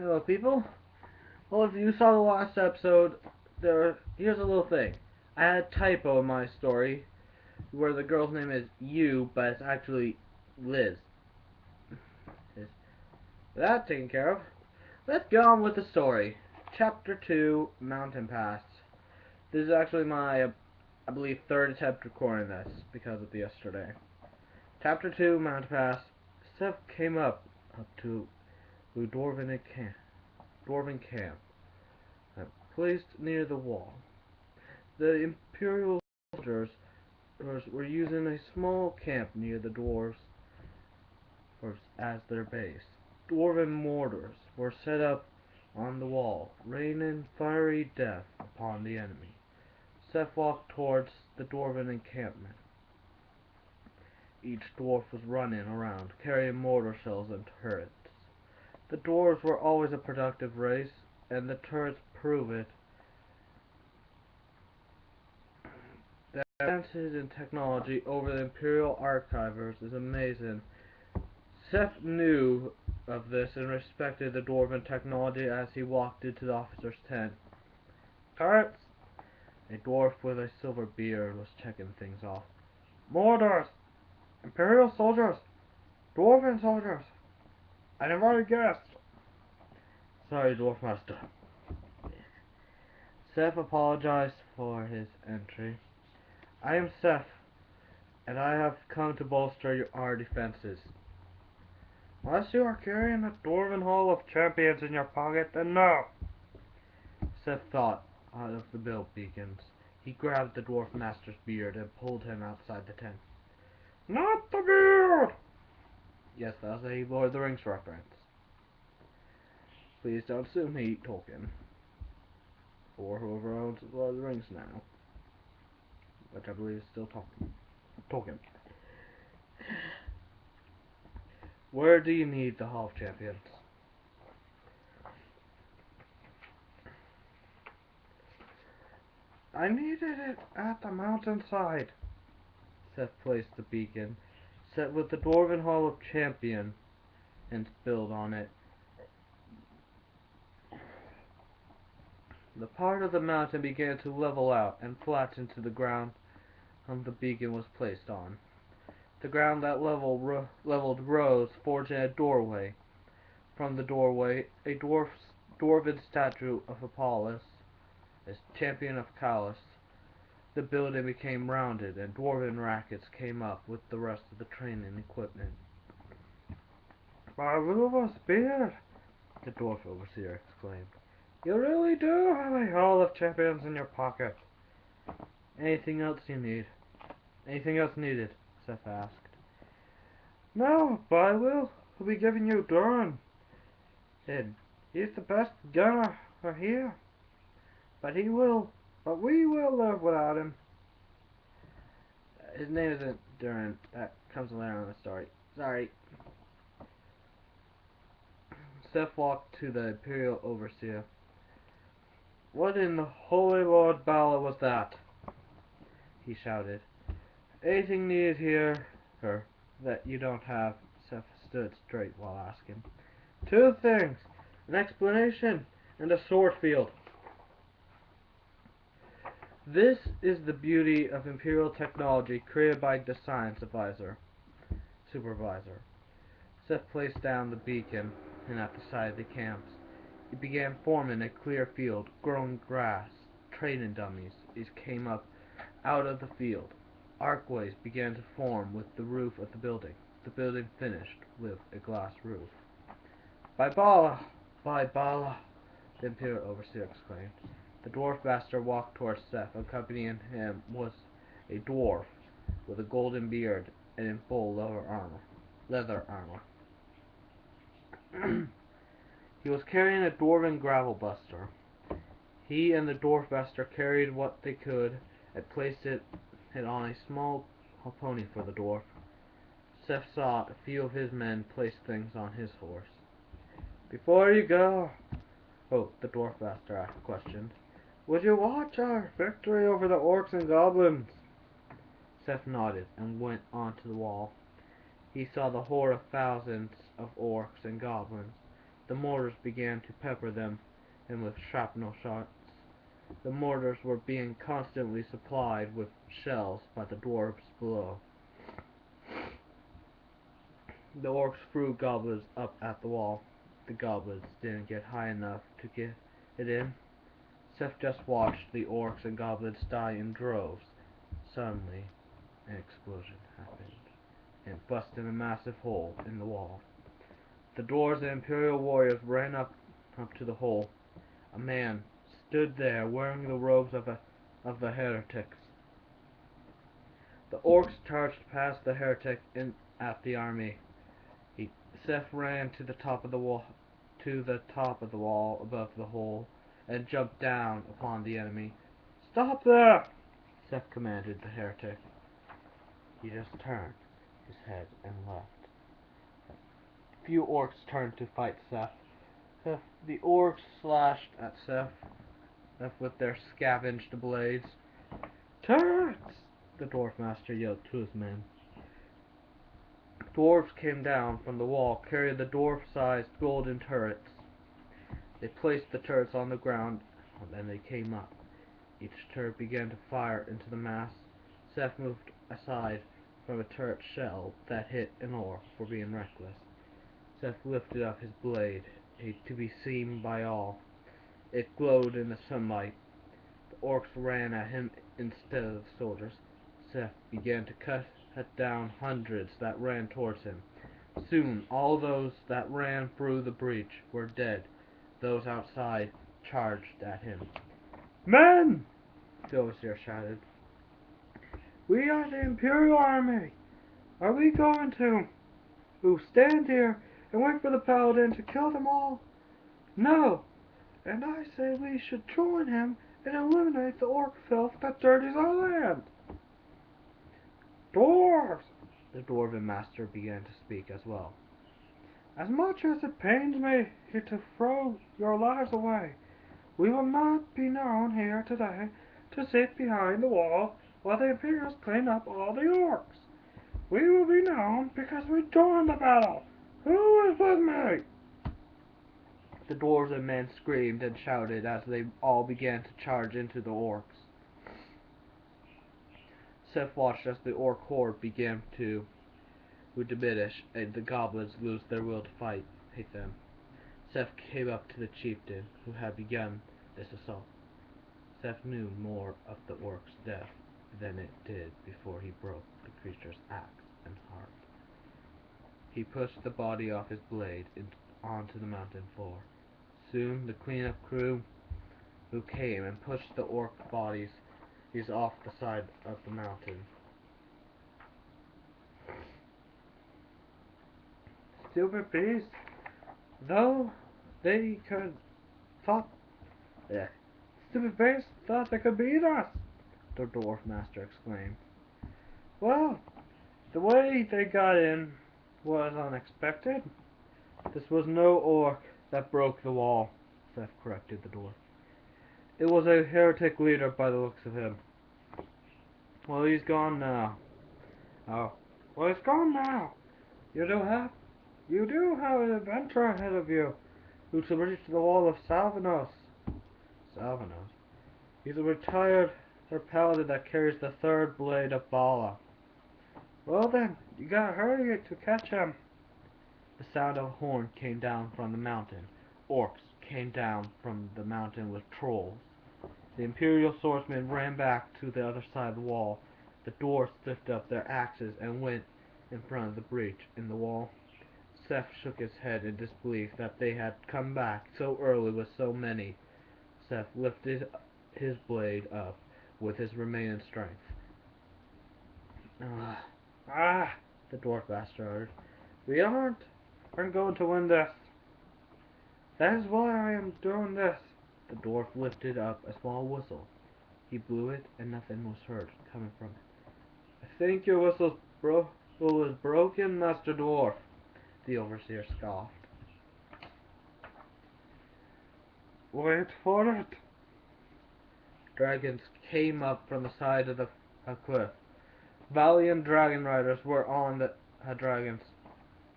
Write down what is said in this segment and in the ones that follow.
Hello, people. Well, if you saw the last episode, here's a little thing. I had a typo in my story where the girl's name is Yu, but it's actually Liz. With that taken care of, let's get on with the story. Chapter 2, Mountain Pass. This is actually my, I believe, third attempt recording this because of yesterday. Chapter 2, Mountain Pass. Seph came up to the Dwarven camp, placed near the wall. The Imperial soldiers were using a small camp near the dwarves as their base. Dwarven mortars were set up on the wall, raining fiery death upon the enemy. Seph walked towards the dwarven encampment. Each dwarf was running around, carrying mortar shells and turrets. The dwarves were always a productive race, and the turrets prove it. The advances in technology over the Imperial archivers is amazing. Seph knew of this and respected the dwarven technology as he walked into the officer's tent. Turrets! A dwarf with a silver beard was checking things off. Mortars! Imperial soldiers! Dwarven soldiers! I never guessed! Sorry, Dwarf Master. Seph apologized for his entry. I am Seph, and I have come to bolster our defenses. Unless you are carrying a Dwarven Hall of Champions in your pocket, then no. Seph thought out of the build beacons. He grabbed the Dwarf Master's beard and pulled him outside the tent. Not the beard! Yes, that was a Lord of the Rings reference. Please don't sue me, Tolkien. Or whoever owns Lord of the Rings now. Which I believe is still Tolkien. Where do you need the Hall of Champions? I needed it at the mountainside. Seph placed the beacon, set with the Dwarven Hall of Champions, and spilled on it. The part of the mountain began to level out and flatten to the ground the beacon was placed on. The ground that leveled rose, forging a doorway. From the doorway, a dwarven statue of Apollos, as champion of Calus. The building became rounded, and dwarven rackets came up with the rest of the training equipment. Marvelous beard! The dwarf overseer exclaimed. You really do have a Hall of Champions in your pocket. Anything else you need? Anything else needed? Seph asked. No, but I will be giving you Duran. He's the best gunner here. But we will live without him. His name isn't Duran. That comes later in the story. Sorry. Seph walked to the Imperial Overseer. What in the Holy Lord Bala was that? He shouted. Anything needed here, that you don't have? Seph stood straight while asking. Two things. An explanation and a sword field. This is the beauty of Imperial technology created by the science supervisor. Seph placed down the beacon, and at the side of the camps, he began forming a clear field, growing grass, training dummies. These came up out of the field. Archways began to form with the roof of the building finished with a glass roof. By Bala! By Bala! The Imperial Overseer exclaimed. The Dwarf Master walked towards Seph. Accompanying him was a dwarf with a golden beard and in full leather armor. He was carrying a dwarven gravel buster. He and the Dwarf Master carried what they could and placed it on a small pony for the dwarf. Seph saw a few of his men place things on his horse. Before you go, the Dwarf Master questioned, would you watch our victory over the orcs and goblins? Seph nodded and went onto the wall. He saw the horde of thousands of orcs and goblins. The mortars began to pepper them and with shrapnel shots. The mortars were being constantly supplied with shells by the dwarves below. The orcs threw goblins up at the wall. The goblins didn't get high enough to get it in. Seph just watched the orcs and goblins die in droves. Suddenly, an explosion happened and busted a massive hole in the wall. The dwarves and Imperial warriors ran up to the hole. A man stood there wearing the robes of the heretics. The orcs charged past the heretic and at the army. Seph ran to the top of the wall above the hole and jumped down upon the enemy. "Stop there!" Seph commanded the heretic. He just turned his head and left. A few orcs turned to fight Seph. The orcs slashed at Seph with their scavenged blades. "Turrets!" the dwarf master yelled to his men. Dwarves came down from the wall, carrying the dwarf-sized golden turrets. They placed the turrets on the ground, and then they came up. Each turret began to fire into the mass. Seph moved aside from a turret shell that hit an orc for being reckless. Seph lifted up his blade, to be seen by all. It glowed in the sunlight. The orcs ran at him instead of the soldiers. Seph began to cut down hundreds that ran towards him. Soon all those that ran through the breach were dead. Those outside charged at him. "Men!" the overseer shouted. "We are the Imperial army. Are we going to stand here and wait for the paladin to kill them all? No! And I say we should join him and eliminate the orc filth that dirties our land." "Dwarves!" the dwarven master began to speak as well. "As much as it pains me to throw your lives away, we will not be known here today to sit behind the wall while the Imperials clean up all the orcs. We will be known because we joined the battle. Who is with me?" The dwarves and men screamed and shouted as they all began to charge into the orcs. Seph watched as the orc horde began to diminish and the goblins lose their will to fight them. Seph came up to the chieftain who had begun this assault. Seph knew more of the orc's death than it did before he broke the creature's axe and heart. He pushed the body off his blade onto the mountain floor. Soon the cleanup crew who came and pushed the orc bodies off the side of the mountain. "Stupid beasts! Though they could thought Stupid beasts thought they could beat us!" the dwarf master exclaimed. "Well, the way they got in was unexpected. This was no orc that broke the wall," Seph corrected the dwarf. "It was a heretic leader by the looks of him." "Well, he's gone now." "Oh, well, he's gone now. You do have an adventure ahead of you. You to reach the wall of Salvanos." "Salvanos?" "He's a retired paladin that carries the third blade of Bala." "Well then, you gotta hurry to catch him." The sound of a horn came down from the mountain. Orcs came down from the mountain with trolls. The Imperial swordsmen ran back to the other side of the wall. The dwarfs lifted up their axes and went in front of the breach in the wall. Seph shook his head in disbelief that they had come back so early with so many. Seph lifted his blade up with his remaining strength. The dwarf master ordered. "We aren't going to win this. That is why I am doing this." The dwarf lifted up a small whistle. He blew it, and nothing was heard coming from it. "I think your whistle was broken, Master Dwarf," the overseer scoffed. "Wait for it." Dragons came up from the side of the cliff. Valiant dragon riders were on the dragon's.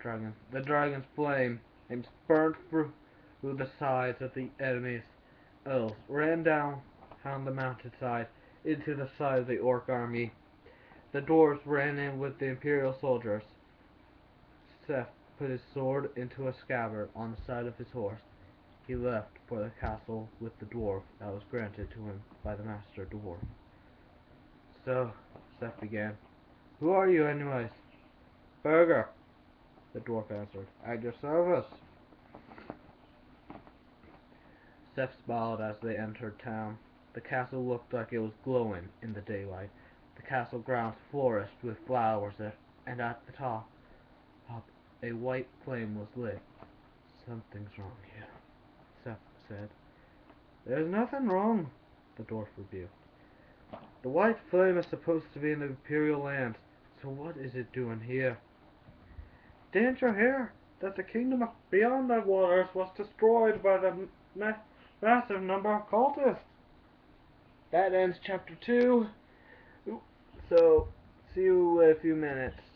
The dragon's flame burnt through through the sides of the enemy's elves, ran down the mountainside into the side of the orc army. The dwarves ran in with the Imperial soldiers. Seph put his sword into a scabbard on the side of his horse. He left for the castle with the dwarf that was granted to him by the master dwarf. So, Seph began, "Who are you, anyways?" "Burger," the dwarf answered, "at your service." Seph smiled as they entered town. The castle looked like it was glowing in the daylight. The castle grounds flourished with flowers, and at the top a white flame was lit. "Something's wrong here," Seph said. "There's nothing wrong," the dwarf rebuked. "The white flame is supposed to be in the Imperial lands, so what is it doing here?" "Didn't you hear that the kingdom beyond the waters was destroyed by the massive number of cultists?" That ends chapter 2. So, see you in a few minutes.